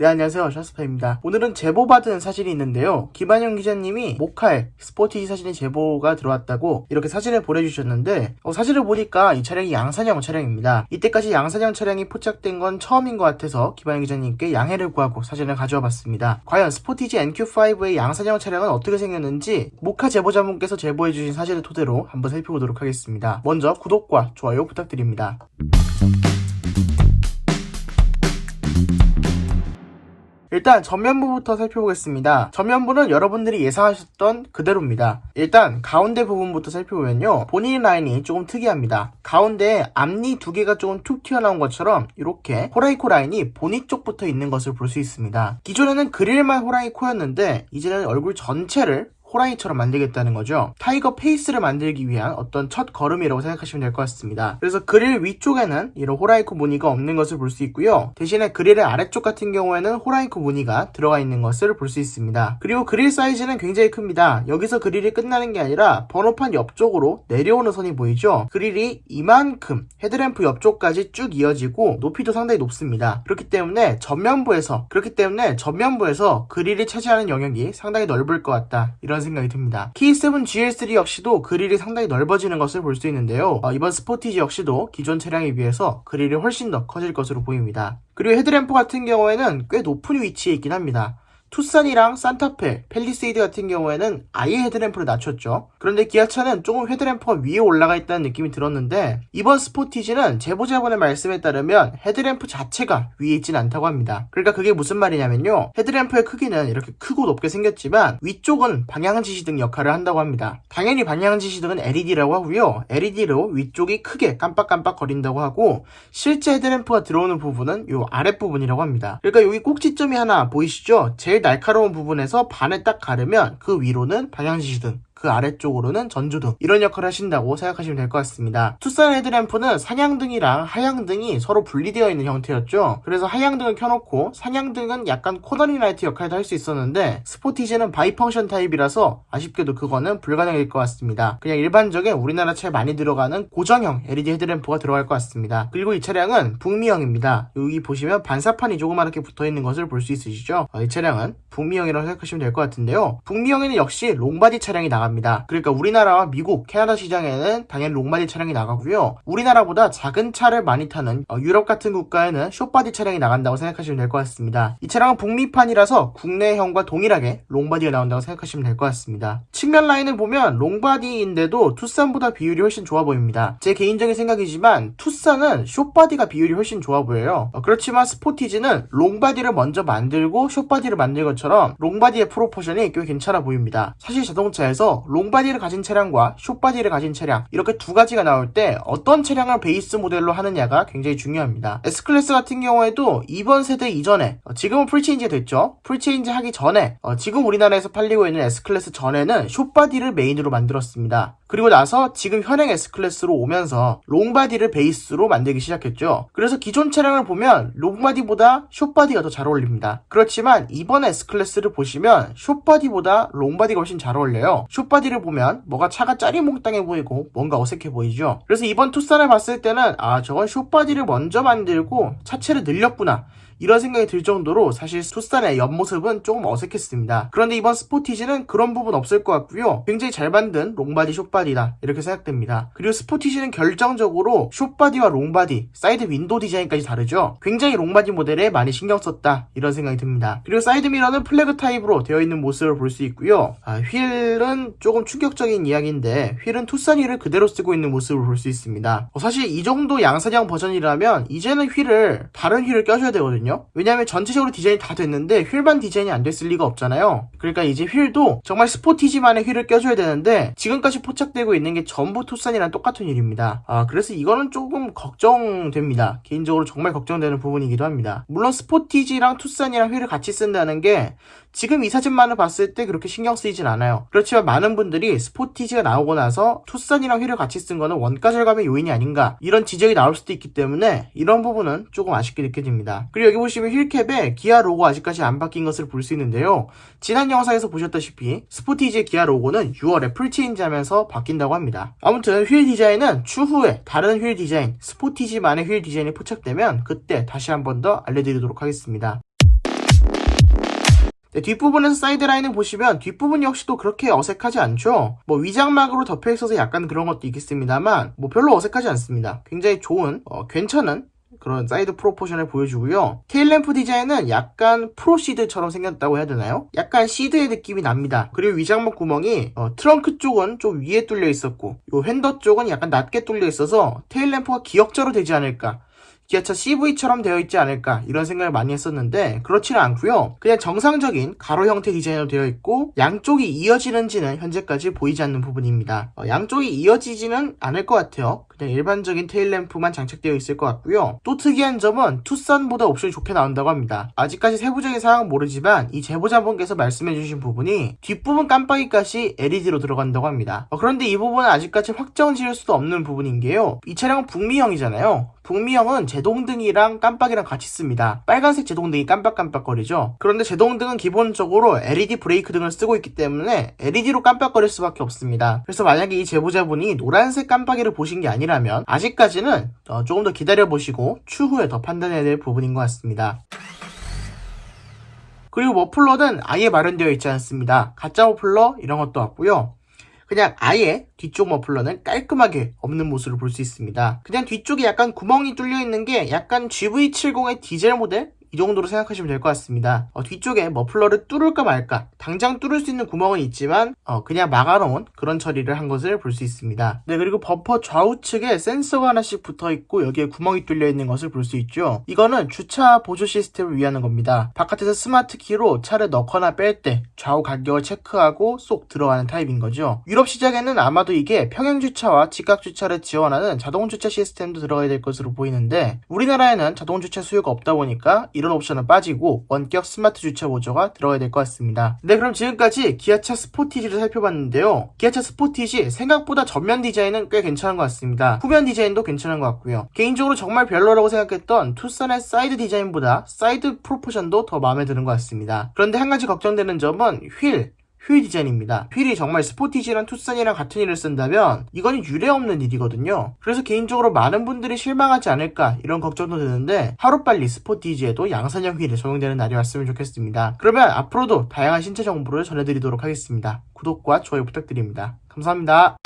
네, 안녕하세요. 샤스파입니다. 오늘은 제보받은 사진이 있는데요. 김한영 기자님이 모카에 스포티지 사진이 제보가 들어왔다고 이렇게 사진을 보내주셨는데 사진을 보니까 이 차량이 양산형 차량입니다. 이때까지 양산형 차량이 포착된 건 처음인 것 같아서 김한영 기자님께 양해를 구하고 사진을 가져와 봤습니다. 과연 스포티지 NQ5의 양산형 차량은 어떻게 생겼는지 모카 제보자분께서 제보해주신 사진을 토대로 한번 살펴보도록 하겠습니다. 먼저 구독과 좋아요 부탁드립니다. 일단 전면부부터 살펴보겠습니다. 전면부는 여러분들이 예상하셨던 그대로입니다. 일단 가운데 부분부터 살펴보면요, 보니 라인이 조금 특이합니다. 가운데에 앞니 두 개가 조금 툭 튀어나온 것처럼 이렇게 호라이코 라인이 보니 쪽부터 있는 것을 볼 수 있습니다. 기존에는 그릴만 호라이코였는데 이제는 얼굴 전체를 호랑이처럼 만들겠다는 거죠. 타이거 페이스를 만들기 위한 어떤 첫 걸음이라고 생각하시면 될 것 같습니다. 그래서 그릴 위쪽에는 이런 호라이코 무늬가 없는 것을 볼 수 있고요. 대신에 그릴의 아래쪽 같은 경우에는 호라이코 무늬가 들어가 있는 것을 볼 수 있습니다. 그리고 그릴 사이즈는 굉장히 큽니다. 여기서 그릴이 끝나는 게 아니라 번호판 옆쪽으로 내려오는 선이 보이죠? 그릴이 이만큼 헤드램프 옆쪽까지 쭉 이어지고 높이도 상당히 높습니다. 그렇기 때문에 전면부에서 그릴이 차지하는 영역이 상당히 넓을 것 같다, 이런 생각이 듭니다. K7 GL3 역시도 그릴이 상당히 넓어지는 것을 볼 수 있는데요. 이번 스포티지 역시도 기존 차량에 비해서 그릴이 훨씬 더 커질 것으로 보입니다. 그리고 헤드램프 같은 경우에는 꽤 높은 위치에 있긴 합니다. 투싼이랑 산타페, 팰리세이드 같은 경우에는 아예 헤드램프를 낮췄죠. 그런데 기아차는 조금 헤드램프가 위에 올라가 있다는 느낌이 들었는데 이번 스포티지는 제보자분의 말씀에 따르면 헤드램프 자체가 위에 있진 않다고 합니다. 그러니까 그게 무슨 말이냐면요, 헤드램프의 크기는 이렇게 크고 높게 생겼지만 위쪽은 방향지시등 역할을 한다고 합니다. 당연히 방향지시등은 LED라고 하고요, LED로 위쪽이 크게 깜빡깜빡 거린다고 하고, 실제 헤드램프가 들어오는 부분은 이 아랫부분이라고 합니다. 그러니까 여기 꼭지점이 하나 보이시죠? 제일 날카로운 부분에서 반을 딱 가르면 그 위로는 방향지시등, 그 아래쪽으로는 전조등, 이런 역할을 하신다고 생각하시면 될 것 같습니다. 투싼 헤드램프는 상향등이랑 하향등이 서로 분리되어 있는 형태였죠. 그래서 하향등을 켜놓고 상향등은 약간 코너링 라이트 역할도 할 수 있었는데 스포티지는 바이펑션 타입이라서 아쉽게도 그거는 불가능할 것 같습니다. 그냥 일반적인 우리나라 차에 많이 들어가는 고정형 LED 헤드램프가 들어갈 것 같습니다. 그리고 이 차량은 북미형입니다. 여기 보시면 반사판이 조그맣게 붙어있는 것을 볼 수 있으시죠? 이 차량은 북미형이라고 생각하시면 될 것 같은데요. 북미형에는 역시 롱바디 차량이 나갑니다. 그러니까 우리나라와 미국, 캐나다 시장에는 당연히 롱바디 차량이 나가고요, 우리나라보다 작은 차를 많이 타는 유럽 같은 국가에는 숏바디 차량이 나간다고 생각하시면 될 것 같습니다. 이 차량은 북미판이라서 국내형과 동일하게 롱바디가 나온다고 생각하시면 될 것 같습니다. 측면 라인을 보면 롱바디인데도 투싼보다 비율이 훨씬 좋아 보입니다. 제 개인적인 생각이지만 투싼은 숏바디가 비율이 훨씬 좋아 보여요. 그렇지만 스포티지는 롱바디를 먼저 만들고 숏바디를 만든 것처럼 롱바디의 프로포션이 꽤 괜찮아 보입니다. 사실 자동차에서 롱바디를 가진 차량과 숏바디를 가진 차량, 이렇게 두 가지가 나올 때 어떤 차량을 베이스 모델로 하느냐가 굉장히 중요합니다. S클래스 같은 경우에도 이번 세대 이전에, 지금은 풀체인지가 됐죠. 풀체인지 하기 전에 지금 우리나라에서 팔리고 있는 S클래스 전에는 숏바디를 메인으로 만들었습니다. 그리고 나서 지금 현행 S클래스로 오면서 롱바디를 베이스로 만들기 시작했죠. 그래서 기존 차량을 보면 롱바디보다 숏바디가 더 잘 어울립니다. 그렇지만 이번 S클래스를 보시면 숏바디보다 롱바디가 훨씬 잘 어울려요. 숏바디를 보면 뭐가 차가 짜리몽땅해 보이고 뭔가 어색해 보이죠. 그래서 이번 투싼을 봤을 때는 저건 숏바디를 먼저 만들고 차체를 늘렸구나, 이런 생각이 들 정도로 사실 투싼의 옆모습은 조금 어색했습니다. 그런데 이번 스포티지는 그런 부분 없을 것 같고요, 굉장히 잘 만든 롱바디 숏바디다, 이렇게 생각됩니다. 그리고 스포티지는 결정적으로 숏바디와 롱바디, 사이드 윈도우 디자인까지 다르죠. 굉장히 롱바디 모델에 많이 신경 썼다, 이런 생각이 듭니다. 그리고 사이드 미러는 플래그 타입으로 되어 있는 모습을 볼 수 있고요, 휠은 조금 충격적인 이야기인데 휠은 투싼 휠을 그대로 쓰고 있는 모습을 볼 수 있습니다. 사실 이 정도 양산형 버전이라면 이제는 다른 휠을 껴줘야 되거든요. 왜냐하면 전체적으로 디자인이 다 됐는데 휠만 디자인이 안 됐을 리가 없잖아요. 그러니까 이제 휠도 정말 스포티지만의 휠을 껴줘야 되는데 지금까지 포착되고 있는 게 전부 투싼이랑 똑같은 휠입니다. 그래서 이거는 조금 걱정됩니다. 개인적으로 정말 걱정되는 부분이기도 합니다. 물론 스포티지랑 투싼이랑 휠을 같이 쓴다는 게 지금 이 사진만을 봤을 때 그렇게 신경 쓰이진 않아요. 그렇지만 많은 분들이 스포티지가 나오고 나서 투싼이랑 휠을 같이 쓴 거는 원가 절감의 요인이 아닌가, 이런 지적이 나올 수도 있기 때문에 이런 부분은 조금 아쉽게 느껴집니다. 그리고 여기 보시면 휠캡에 기아 로고 아직까지 안 바뀐 것을 볼 수 있는데요, 지난 영상에서 보셨다시피 스포티지의 기아 로고는 6월에 풀체인지 하면서 바뀐다고 합니다. 아무튼 휠 디자인은 추후에 다른 휠 디자인, 스포티지만의 휠 디자인이 포착되면 그때 다시 한 번 더 알려드리도록 하겠습니다. 네, 뒷부분에서 사이드라인을 보시면 뒷부분 역시도 그렇게 어색하지 않죠. 뭐 위장막으로 덮여 있어서 약간 그런 것도 있겠습니다만 뭐 별로 어색하지 않습니다. 굉장히 좋은 괜찮은 그런 사이드 프로포션을 보여주고요. 테일램프 디자인은 약간 프로시드처럼 생겼다고 해야 되나요? 약간 시드의 느낌이 납니다. 그리고 위장막 구멍이 트렁크 쪽은 좀 위에 뚫려 있었고 요 핸더 쪽은 약간 낮게 뚫려 있어서 테일램프가 기역자로 되지 않을까, 기아차 CV처럼 되어 있지 않을까 이런 생각을 많이 했었는데 그렇지는 않고요. 그냥 정상적인 가로 형태 디자인으로 되어 있고 양쪽이 이어지는지는 현재까지 보이지 않는 부분입니다. 양쪽이 이어지지는 않을 것 같아요. 그냥 일반적인 테일램프만 장착되어 있을 것 같고요. 또 특이한 점은 투싼보다 옵션이 좋게 나온다고 합니다. 아직까지 세부적인 사항은 모르지만 이 제보자분께서 말씀해주신 부분이 뒷부분 깜빡이까지 LED로 들어간다고 합니다. 그런데 이 부분은 아직까지 확정 지을 수도 없는 부분인 게요. 이 차량은 북미형이잖아요. 북미형은 제동등이랑 깜빡이랑 같이 씁니다. 빨간색 제동등이 깜빡깜빡거리죠. 그런데 제동등은 기본적으로 LED 브레이크 등을 쓰고 있기 때문에 LED로 깜빡거릴 수밖에 없습니다. 그래서 만약에 이 제보자분이 노란색 깜빡이를 보신 게 아니라면 아직까지는 조금 더 기다려보시고 추후에 더 판단해야 될 부분인 것 같습니다. 그리고 머플러는 아예 마련되어 있지 않습니다. 가짜 머플러 이런 것도 없고요. 그냥 아예 뒤쪽 머플러는 깔끔하게 없는 모습을 볼 수 있습니다. 그냥 뒤쪽에 약간 구멍이 뚫려 있는 게 약간 GV70의 디젤 모델? 이 정도로 생각하시면 될 것 같습니다. 뒤쪽에 머플러를 뚫을까 말까, 당장 뚫을 수 있는 구멍은 있지만 그냥 막아놓은 그런 처리를 한 것을 볼 수 있습니다. 네, 그리고 범퍼 좌우측에 센서가 하나씩 붙어있고 여기에 구멍이 뚫려 있는 것을 볼 수 있죠. 이거는 주차 보조 시스템을 위하는 겁니다. 바깥에서 스마트 키로 차를 넣거나 뺄 때 좌우 간격을 체크하고 쏙 들어가는 타입인 거죠. 유럽 시장에는 아마도 이게 평행 주차와 직각 주차를 지원하는 자동 주차 시스템도 들어가야 될 것으로 보이는데 우리나라에는 자동 주차 수요가 없다 보니까 이런 옵션은 빠지고 원격 스마트 주차 보조가 들어가야 될 것 같습니다. 네, 그럼 지금까지 기아차 스포티지를 살펴봤는데요. 기아차 스포티지 생각보다 전면 디자인은 꽤 괜찮은 것 같습니다. 후면 디자인도 괜찮은 것 같고요. 개인적으로 정말 별로라고 생각했던 투싼의 사이드 디자인보다 사이드 프로포션도 더 마음에 드는 것 같습니다. 그런데 한 가지 걱정되는 점은 휠 디자인입니다. 휠이 정말 스포티지랑 투싼이랑 같은 일을 쓴다면 이건 유례없는 일이거든요. 그래서 개인적으로 많은 분들이 실망하지 않을까 이런 걱정도 드는데 하루빨리 스포티지에도 양산형 휠이 적용되는 날이 왔으면 좋겠습니다. 그러면 앞으로도 다양한 신차 정보를 전해드리도록 하겠습니다. 구독과 좋아요 부탁드립니다. 감사합니다.